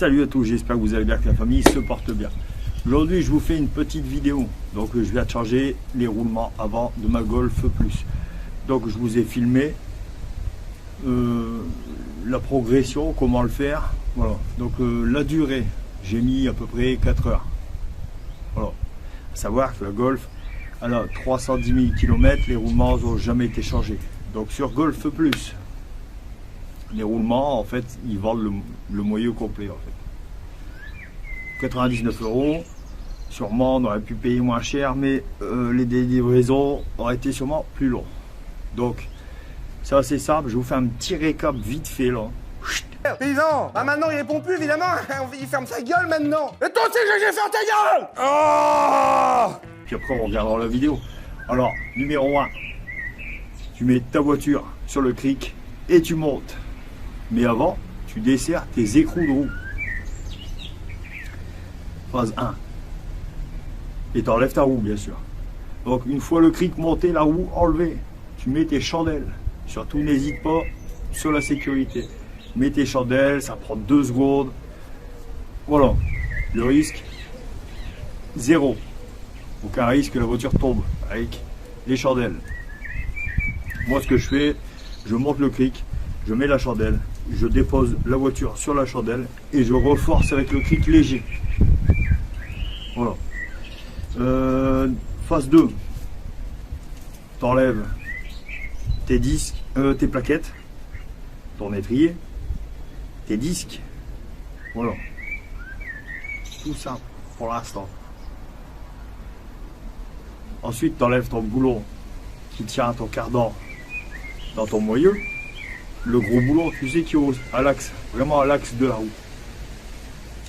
Salut à tous, j'espère que vous allez bien, que la famille se porte bien. Aujourd'hui, je vous fais une petite vidéo. Donc, je viens de changer les roulements avant de ma Golf Plus. Donc, je vous ai filmé la progression, comment le faire. Voilà. Donc, la durée, j'ai mis à peu près 4 heures. Voilà. À savoir que la Golf, elle a 310 000 km, les roulements n'ont jamais été changés. Donc, sur Golf Plus, les roulements, en fait, ils vendent le moyeu complet, en fait. 99 €. Sûrement, on aurait pu payer moins cher, mais les livraisons auraient été sûrement plus longs. Donc, c'est assez simple. Je vous fais un petit récap vite fait, là. Paysan, bah maintenant il répond plus évidemment, il ferme sa gueule maintenant. Et toi aussi j'ai fermé ta gueule. Oh. Puis après on regardera la vidéo. Alors, numéro 1, tu mets ta voiture sur le cric et tu montes. Mais avant, tu desserres tes écrous de roue. Phase 1. Et tu enlèves ta roue, bien sûr. Donc, une fois le cric monté, la roue enlevée, tu mets tes chandelles. Surtout, n'hésite pas sur la sécurité. Mets tes chandelles, ça prend 2 secondes. Voilà. Le risque, 0. Aucun risque que la voiture tombe avec les chandelles. Moi, ce que je fais, je monte le cric, je mets la chandelle, je dépose la voiture sur la chandelle et je reforce avec le cric léger. Voilà. Phase 2. T'enlèves tes disques, tes plaquettes, ton étrier, tes disques. Voilà. Tout simple pour l'instant. Ensuite, t'enlèves ton boulon qui tient à ton cardan dans ton moyeu. Le gros boulon, tu sais, qui est à l'axe, vraiment à l'axe de la roue.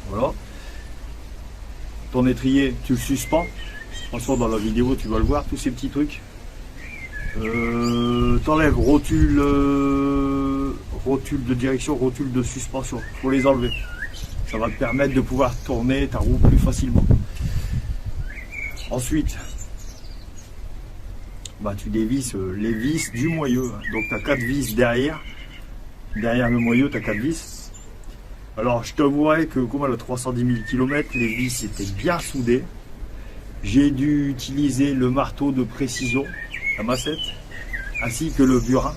Voilà. Ton étrier, tu le suspends. Franchement, dans la vidéo, tu vas le voir, tous ces petits trucs. T'enlèves rotule de direction, rotule de suspension. Il faut les enlever. Ça va te permettre de pouvoir tourner ta roue plus facilement. Ensuite, bah, tu dévisses les vis du moyeu. Donc, tu as 4 vis derrière. Derrière le moyeu, tu as 4 vis. Alors, je t'avouerai que comme elle a 310 000 km, les vis étaient bien soudées. J'ai dû utiliser le marteau de précision, la massette, ainsi que le burin.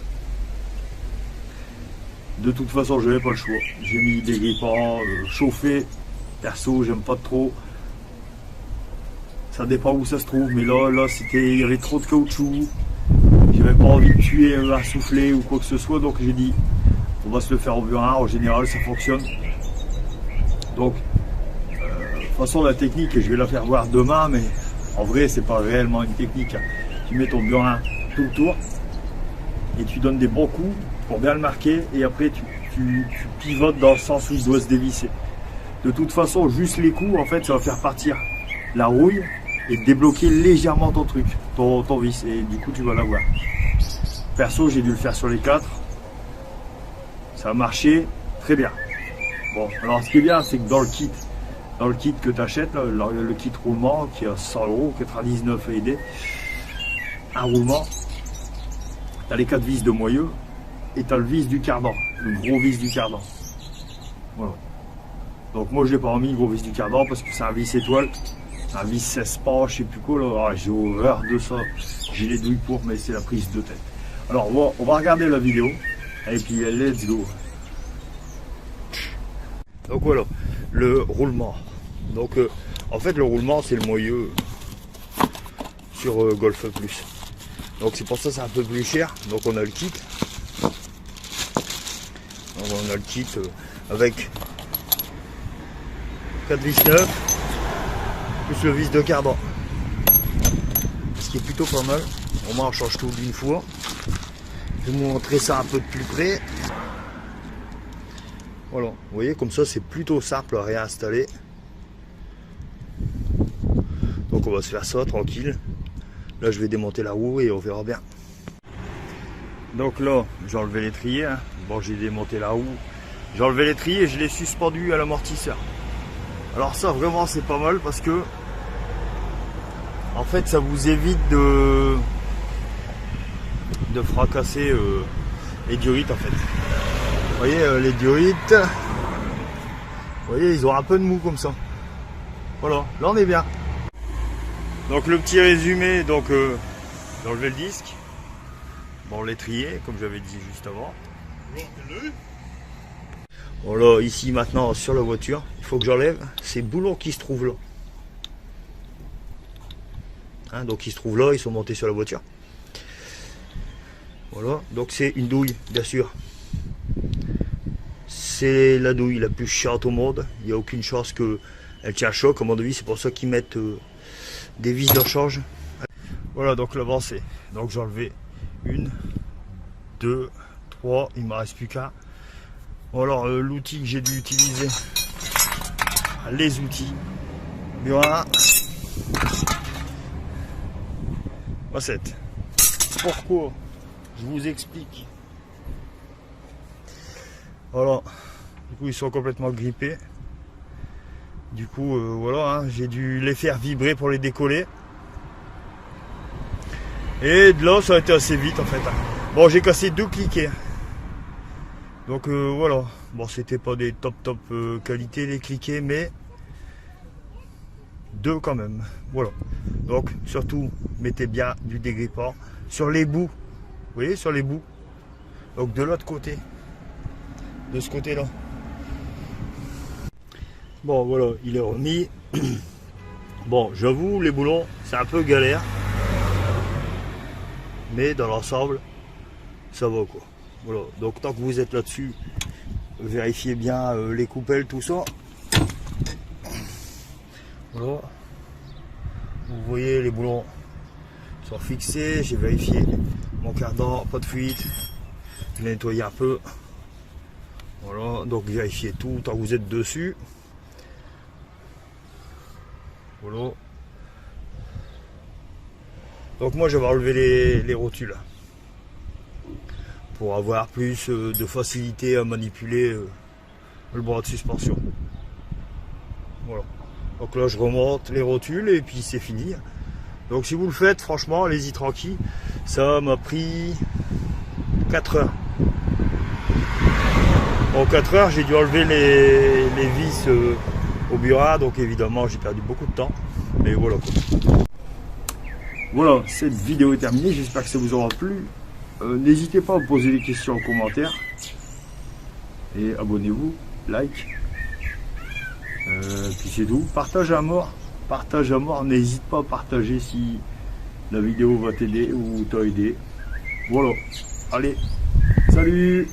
De toute façon, je n'avais pas le choix. J'ai mis des grippants chauffés. Perso, j'aime pas trop. Ça dépend où ça se trouve, mais là, il y avait trop de caoutchouc. J'avais pas envie de tuer un soufflet ou quoi que ce soit, donc j'ai dit, on va se le faire au burin. En général, ça fonctionne. Donc, de toute façon, la technique, je vais la faire voir demain, mais en vrai, c'est pas réellement une technique. Tu mets ton burin tout le tour et tu donnes des bons coups pour bien le marquer, et après tu pivotes dans le sens où il doit se dévisser. De toute façon, juste les coups, en fait, ça va faire partir la rouille et débloquer légèrement ton truc, ton vis, et du coup tu vas l'avoir. Perso, j'ai dû le faire sur les 4. Ça a marché très bien. Bon, alors ce qui est bien, c'est que dans le kit que tu achètes, le kit roulement qui a 100 €, 99 AED, un roulement, tu as les 4 vis de moyeu et tu as le vis du cardan, le gros vis du cardan. Voilà. Donc moi je l'ai pas remis, le gros vis du cardan, parce que c'est un vis étoile, un vis 16 pas, je sais plus quoi, là. Ah, j'ai horreur de ça, j'ai les douilles pour, mais c'est la prise de tête. Alors on va regarder la vidéo et puis let's go. Donc voilà, le roulement. Donc en fait le roulement, c'est le moyeu sur Golf Plus. Donc c'est pour ça que c'est un peu plus cher. Donc on a le kit. Donc on a le kit avec 4 vis neuves plus le vis de cardan. Ce qui est plutôt pas mal. Au moins on change tout d'une fois. Je vais vous montrer ça un peu de plus près. Voilà, vous voyez, comme ça c'est plutôt simple à réinstaller. Donc on va se faire ça tranquille. Là je vais démonter la roue et on verra bien. Donc là j'ai enlevé l'étrier, hein. Bon, j'ai démonté la roue, j'ai enlevé l'étrier et je l'ai suspendu à l'amortisseur. Alors ça vraiment c'est pas mal, parce que en fait ça vous évite de fracasser les diorites en fait. Vous voyez les diorites, Vous voyez, ils ont un peu de mou comme ça. Voilà, là on est bien. Donc le petit résumé, donc d'enlever le disque. Bon, l'étrier, comme j'avais dit juste avant. Voilà, ici maintenant sur la voiture, il faut que j'enlève ces boulons qui se trouvent là. Hein, donc ils se trouvent là, ils sont montés sur la voiture. Voilà, donc c'est une douille, bien sûr. C'est la douille la plus chiante au monde. Il n'y a aucune chance qu'elle tient choc, à mon avis. C'est pour ça qu'ils mettent des vis de rechange. Voilà, donc l'avancée. Donc j'ai enlevé 1, 2, 3, il ne me reste plus qu'un. Bon, alors l'outil que j'ai dû utiliser, les outils. Burin. Recette. Pourquoi? Je vous explique. Voilà. Du coup, ils sont complètement grippés. Du coup, voilà, hein, j'ai dû les faire vibrer pour les décoller. Et de là, ça a été assez vite en fait. Bon, j'ai cassé 2 cliquets. Donc voilà. Bon, c'était pas des top qualité les cliquets, mais 2 quand même. Voilà. Donc surtout, mettez bien du dégrippant sur les bouts. Vous voyez, sur les bouts. Donc de l'autre côté. De ce côté-là. Bon, voilà, il est remis. Bon, j'avoue, les boulons, c'est un peu galère. Mais dans l'ensemble, ça va quoi. Voilà, donc tant que vous êtes là-dessus, vérifiez bien les coupelles, tout ça. Voilà. Vous voyez, les boulons sont fixés. J'ai vérifié mon cardan, pas de fuite. Je l'ai nettoyé un peu. Voilà, donc vérifiez tout tant que vous êtes dessus. Voilà. Donc moi je vais enlever les rotules pour avoir plus de facilité à manipuler le bras de suspension. Voilà. Donc là je remonte les rotules et puis c'est fini. Donc si vous le faites, franchement, allez-y tranquille. Ça m'a pris 4 heures. En 4 heures, j'ai dû enlever les vis au burin, donc évidemment j'ai perdu beaucoup de temps. Mais voilà quoi. Voilà, cette vidéo est terminée, j'espère que ça vous aura plu. N'hésitez pas à me poser des questions en commentaire. Et abonnez-vous, like. Puis c'est tout. Partage à mort. Partage à mort. N'hésite pas à partager si la vidéo va t'aider ou t'a aidé. Voilà. Allez. Salut.